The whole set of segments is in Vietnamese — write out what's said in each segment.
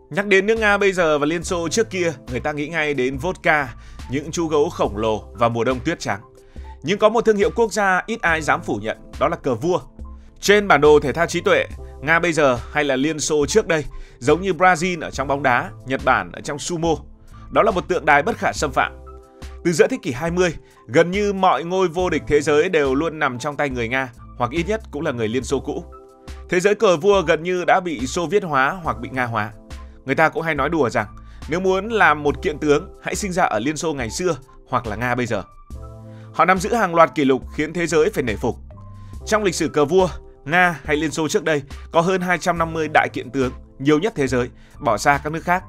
Nhắc đến nước Nga bây giờ và Liên Xô trước kia, người ta nghĩ ngay đến vodka, những chú gấu khổng lồ và mùa đông tuyết trắng. Nhưng có một thương hiệu quốc gia ít ai dám phủ nhận, đó là cờ vua. Trên bản đồ thể thao trí tuệ, Nga bây giờ hay là Liên Xô trước đây, giống như Brazil ở trong bóng đá, Nhật Bản ở trong sumo, đó là một tượng đài bất khả xâm phạm. Từ giữa thế kỷ 20, gần như mọi ngôi vô địch thế giới đều luôn nằm trong tay người Nga, hoặc ít nhất cũng là người Liên Xô cũ. Thế giới cờ vua gần như đã bị Xô Viết hóa hoặc bị Nga hóa. Người ta cũng hay nói đùa rằng nếu muốn làm một kiện tướng, hãy sinh ra ở Liên Xô ngày xưa hoặc là Nga bây giờ. Họ nắm giữ hàng loạt kỷ lục khiến thế giới phải nể phục. Trong lịch sử cờ vua, Nga hay Liên Xô trước đây có hơn 250 đại kiện tướng, nhiều nhất thế giới, bỏ xa các nước khác.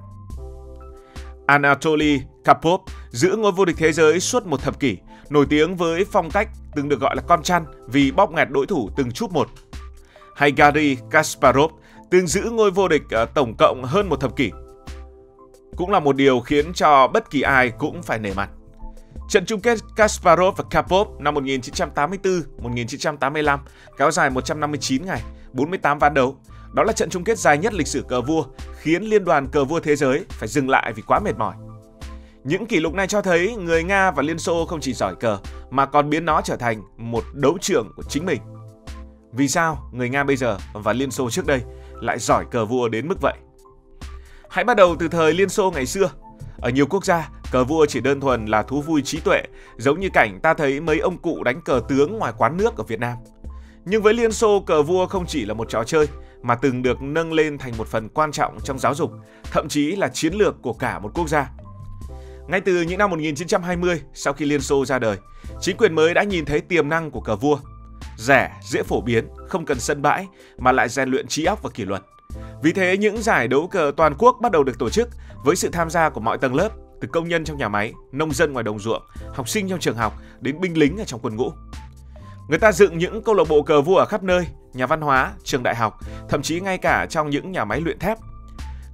Anatoly Karpov giữ ngôi vô địch thế giới suốt một thập kỷ, nổi tiếng với phong cách từng được gọi là con chăn vì bóp nghẹt đối thủ từng chút một. Hay Garry Kasparov từng giữ ngôi vô địch tổng cộng hơn một thập kỷ. Cũng là một điều khiến cho bất kỳ ai cũng phải nể mặt. Trận chung kết Kasparov và Karpov năm 1984-1985 kéo dài 159 ngày, 48 ván đấu. Đó là trận chung kết dài nhất lịch sử cờ vua, khiến Liên đoàn Cờ vua Thế giới phải dừng lại vì quá mệt mỏi. Những kỷ lục này cho thấy người Nga và Liên Xô không chỉ giỏi cờ mà còn biến nó trở thành một đấu trường của chính mình. Vì sao người Nga bây giờ và Liên Xô trước đây lại giỏi cờ vua đến mức vậy? Hãy bắt đầu từ thời Liên Xô ngày xưa. Ở nhiều quốc gia, cờ vua chỉ đơn thuần là thú vui trí tuệ, giống như cảnh ta thấy mấy ông cụ đánh cờ tướng ngoài quán nước ở Việt Nam. Nhưng với Liên Xô, cờ vua không chỉ là một trò chơi mà từng được nâng lên thành một phần quan trọng trong giáo dục, thậm chí là chiến lược của cả một quốc gia. Ngay từ những năm 1920, sau khi Liên Xô ra đời, chính quyền mới đã nhìn thấy tiềm năng của cờ vua. Rẻ, dễ phổ biến, không cần sân bãi mà lại rèn luyện trí óc và kỷ luật. Vì thế những giải đấu cờ toàn quốc bắt đầu được tổ chức với sự tham gia của mọi tầng lớp, từ công nhân trong nhà máy, nông dân ngoài đồng ruộng, học sinh trong trường học đến binh lính ở trong quân ngũ. Người ta dựng những câu lạc bộ cờ vua ở khắp nơi, nhà văn hóa, trường đại học, thậm chí ngay cả trong những nhà máy luyện thép.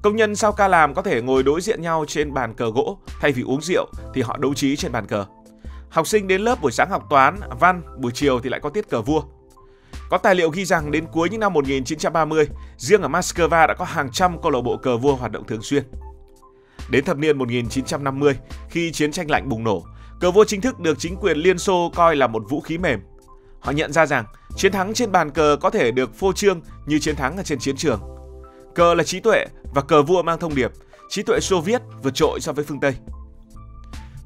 Công nhân sau ca làm có thể ngồi đối diện nhau trên bàn cờ gỗ, thay vì uống rượu thì họ đấu trí trên bàn cờ. Học sinh đến lớp buổi sáng học toán, văn, buổi chiều thì lại có tiết cờ vua. Có tài liệu ghi rằng đến cuối những năm 1930, riêng ở Moscow đã có hàng trăm câu lạc bộ cờ vua hoạt động thường xuyên. Đến thập niên 1950, khi chiến tranh lạnh bùng nổ, cờ vua chính thức được chính quyền Liên Xô coi là một vũ khí mềm. Họ nhận ra rằng chiến thắng trên bàn cờ có thể được phô trương như chiến thắng ở trên chiến trường. Cờ là trí tuệ và cờ vua mang thông điệp trí tuệ Xô Viết vượt trội so với phương Tây.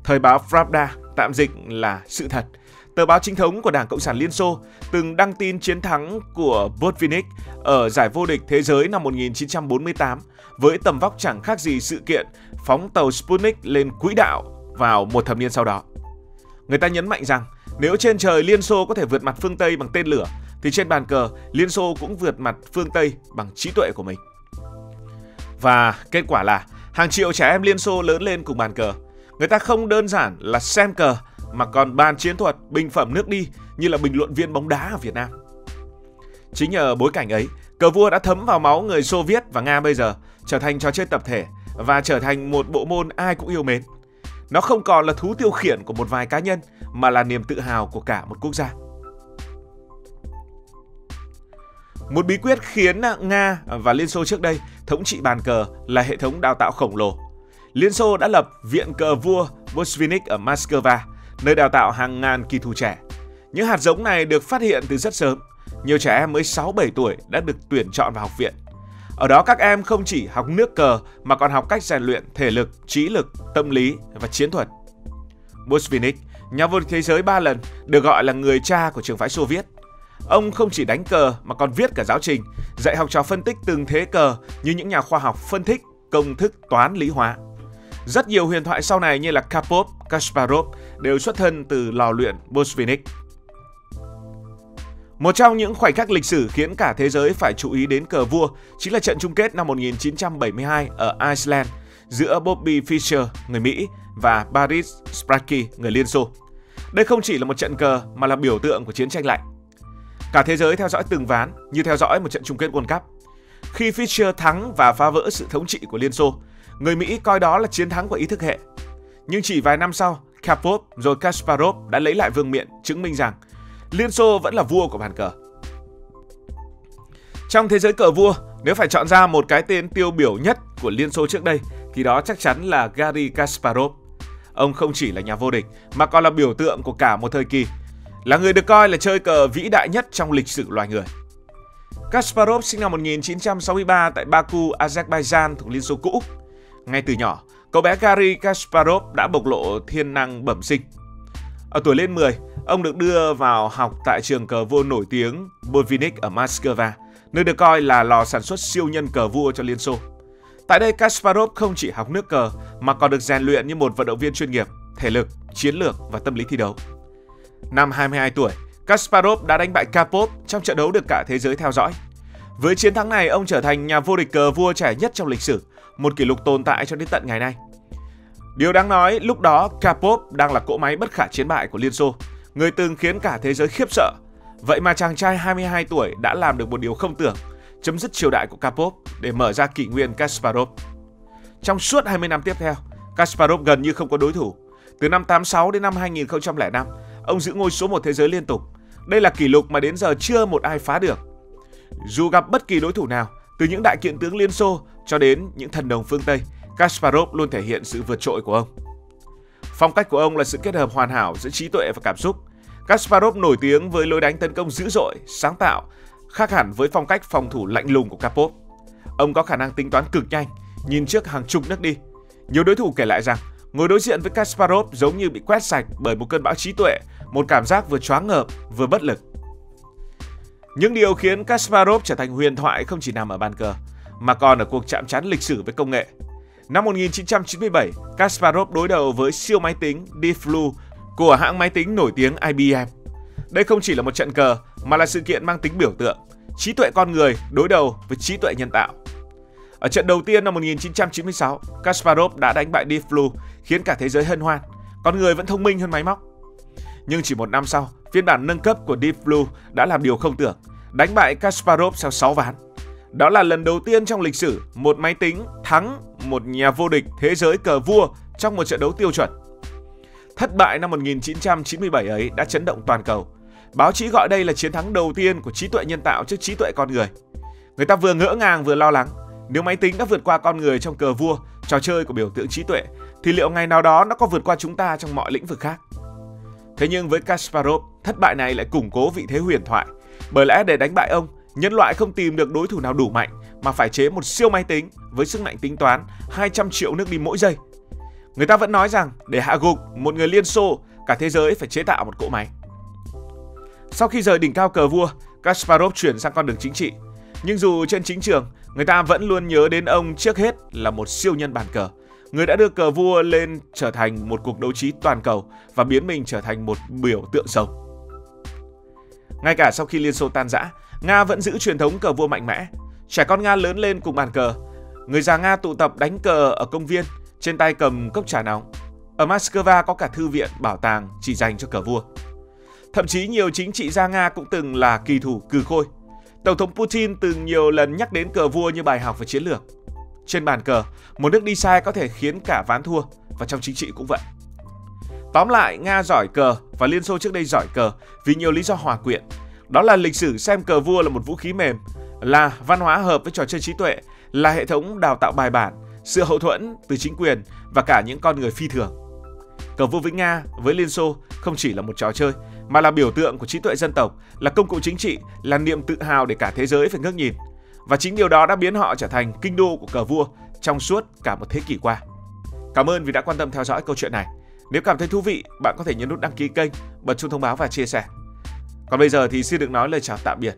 Thời báo Pravda, tạm dịch là Sự Thật, tờ báo chính thống của Đảng Cộng sản Liên Xô, từng đăng tin chiến thắng của Botvinnik ở giải vô địch thế giới năm 1948 với tầm vóc chẳng khác gì sự kiện phóng tàu Sputnik lên quỹ đạo vào một thập niên sau đó. Người ta nhấn mạnh rằng nếu trên trời Liên Xô có thể vượt mặt phương Tây bằng tên lửa, thì trên bàn cờ Liên Xô cũng vượt mặt phương Tây bằng trí tuệ của mình. Và kết quả là hàng triệu trẻ em Liên Xô lớn lên cùng bàn cờ. Người ta không đơn giản là xem cờ mà còn bàn chiến thuật, bình phẩm nước đi như là bình luận viên bóng đá ở Việt Nam. Chính nhờ bối cảnh ấy, cờ vua đã thấm vào máu người Xô Viết và Nga bây giờ, trở thành trò chơi tập thể và trở thành một bộ môn ai cũng yêu mến. Nó không còn là thú tiêu khiển của một vài cá nhân mà là niềm tự hào của cả một quốc gia. Một bí quyết khiến Nga và Liên Xô trước đây thống trị bàn cờ là hệ thống đào tạo khổng lồ. Liên Xô đã lập Viện Cờ vua Botvinnik ở Moscow, nơi đào tạo hàng ngàn kỳ thủ trẻ. Những hạt giống này được phát hiện từ rất sớm. Nhiều trẻ em mới 6-7 tuổi đã được tuyển chọn vào học viện. Ở đó các em không chỉ học nước cờ mà còn học cách rèn luyện thể lực, trí lực, tâm lý và chiến thuật. Botvinnik, nhà vô địch thế giới 3 lần, được gọi là người cha của trường phái Xô Viết. Ông không chỉ đánh cờ mà còn viết cả giáo trình, dạy học trò phân tích từng thế cờ như những nhà khoa học phân tích công thức toán lý hóa. Rất nhiều huyền thoại sau này như là Karpov, Kasparov đều xuất thân từ lò luyện Botvinnik. Một trong những khoảnh khắc lịch sử khiến cả thế giới phải chú ý đến cờ vua chính là trận chung kết năm 1972 ở Iceland giữa Bobby Fischer, người Mỹ, và Boris Spassky, người Liên Xô. Đây không chỉ là một trận cờ mà là biểu tượng của chiến tranh lạnh. Cả thế giới theo dõi từng ván như theo dõi một trận chung kết World Cup. Khi Fischer thắng và phá vỡ sự thống trị của Liên Xô, người Mỹ coi đó là chiến thắng của ý thức hệ. Nhưng chỉ vài năm sau, Karpov rồi Kasparov đã lấy lại vương miện, chứng minh rằng Liên Xô vẫn là vua của bàn cờ. Trong thế giới cờ vua, Nếu phải chọn ra một cái tên tiêu biểu nhất của Liên Xô trước đây thì đó chắc chắn là Garry Kasparov. Ông không chỉ là nhà vô địch mà còn là biểu tượng của cả một thời kỳ, là người được coi là chơi cờ vĩ đại nhất trong lịch sử loài người. Kasparov sinh năm 1963 tại Baku, Azerbaijan thuộc Liên Xô cũ. Ngay từ nhỏ, cậu bé Garry Kasparov đã bộc lộ thiên năng bẩm sinh. Ở tuổi lên 10, ông được đưa vào học tại trường cờ vua nổi tiếng Botvinnik ở Moscow, nơi được coi là lò sản xuất siêu nhân cờ vua cho Liên Xô. Tại đây, Kasparov không chỉ học nước cờ mà còn được rèn luyện như một vận động viên chuyên nghiệp, thể lực, chiến lược và tâm lý thi đấu. Năm 22 tuổi, Kasparov đã đánh bại Karpov trong trận đấu được cả thế giới theo dõi. Với chiến thắng này, ông trở thành nhà vô địch cờ vua trẻ nhất trong lịch sử, một kỷ lục tồn tại cho đến tận ngày nay. Điều đáng nói, lúc đó Karpov đang là cỗ máy bất khả chiến bại của Liên Xô, người từng khiến cả thế giới khiếp sợ. Vậy mà chàng trai 22 tuổi đã làm được một điều không tưởng, chấm dứt triều đại của Karpov để mở ra kỷ nguyên Kasparov. Trong suốt 20 năm tiếp theo, Kasparov gần như không có đối thủ. Từ năm 86 đến năm 2005, ông giữ ngôi số 1 thế giới liên tục. Đây là kỷ lục mà đến giờ chưa một ai phá được. Dù gặp bất kỳ đối thủ nào, từ những đại kiện tướng Liên Xô cho đến những thần đồng phương Tây, Kasparov luôn thể hiện sự vượt trội của ông. Phong cách của ông là sự kết hợp hoàn hảo giữa trí tuệ và cảm xúc. Kasparov nổi tiếng với lối đánh tấn công dữ dội, sáng tạo, khác hẳn với phong cách phòng thủ lạnh lùng của Karpov. Ông có khả năng tính toán cực nhanh, nhìn trước hàng chục nước đi. Nhiều đối thủ kể lại rằng ngồi đối diện với Kasparov giống như bị quét sạch bởi một cơn bão trí tuệ, một cảm giác vừa choáng ngợp vừa bất lực. Những điều khiến Kasparov trở thành huyền thoại không chỉ nằm ở bàn cờ, mà còn ở cuộc chạm trán lịch sử với công nghệ. Năm 1997, Kasparov đối đầu với siêu máy tính Deep Blue của hãng máy tính nổi tiếng IBM. Đây không chỉ là một trận cờ mà là sự kiện mang tính biểu tượng, trí tuệ con người đối đầu với trí tuệ nhân tạo. Ở trận đầu tiên năm 1996, Kasparov đã đánh bại Deep Blue, khiến cả thế giới hân hoan. Con người vẫn thông minh hơn máy móc. Nhưng chỉ một năm sau, phiên bản nâng cấp của Deep Blue đã làm điều không tưởng, đánh bại Kasparov sau 6 ván. Đó là lần đầu tiên trong lịch sử một máy tính thắng một nhà vô địch thế giới cờ vua trong một trận đấu tiêu chuẩn. Thất bại năm 1997 ấy đã chấn động toàn cầu. Báo chí gọi đây là chiến thắng đầu tiên của trí tuệ nhân tạo trước trí tuệ con người. Người ta vừa ngỡ ngàng vừa lo lắng. Nếu máy tính đã vượt qua con người trong cờ vua, trò chơi của biểu tượng trí tuệ, thì liệu ngày nào đó nó có vượt qua chúng ta trong mọi lĩnh vực khác? Thế nhưng với Kasparov, thất bại này lại củng cố vị thế huyền thoại. Bởi lẽ để đánh bại ông, nhân loại không tìm được đối thủ nào đủ mạnh mà phải chế một siêu máy tính với sức mạnh tính toán 200 triệu nước đi mỗi giây. Người ta vẫn nói rằng để hạ gục một người Liên Xô, cả thế giới phải chế tạo một cỗ máy. Sau khi rời đỉnh cao cờ vua, Kasparov chuyển sang con đường chính trị. Nhưng dù trên chính trường, người ta vẫn luôn nhớ đến ông trước hết là một siêu nhân bàn cờ, người đã đưa cờ vua lên trở thành một cuộc đấu trí toàn cầu và biến mình trở thành một biểu tượng sống. Ngay cả sau khi Liên Xô tan rã, Nga vẫn giữ truyền thống cờ vua mạnh mẽ. Trẻ con Nga lớn lên cùng bàn cờ. Người già Nga tụ tập đánh cờ ở công viên, trên tay cầm cốc trà nóng. Ở Moscow có cả thư viện, bảo tàng chỉ dành cho cờ vua. Thậm chí nhiều chính trị gia Nga cũng từng là kỳ thủ cừ khôi. Tổng thống Putin từng nhiều lần nhắc đến cờ vua như bài học về chiến lược. Trên bàn cờ, một nước đi sai có thể khiến cả ván thua, và trong chính trị cũng vậy. Tóm lại, Nga giỏi cờ và Liên Xô trước đây giỏi cờ vì nhiều lý do hòa quyện. Đó là lịch sử xem cờ vua là một vũ khí mềm, là văn hóa hợp với trò chơi trí tuệ, là hệ thống đào tạo bài bản, sự hậu thuẫn từ chính quyền và cả những con người phi thường. Cờ vua với Nga, với Liên Xô không chỉ là một trò chơi, mà là biểu tượng của trí tuệ dân tộc, là công cụ chính trị, là niềm tự hào để cả thế giới phải ngước nhìn. Và chính điều đó đã biến họ trở thành kinh đô của cờ vua trong suốt cả một thế kỷ qua. Cảm ơn vì đã quan tâm theo dõi câu chuyện này. Nếu cảm thấy thú vị, bạn có thể nhấn nút đăng ký kênh, bật chuông thông báo và chia sẻ. Còn bây giờ thì xin được nói lời chào tạm biệt.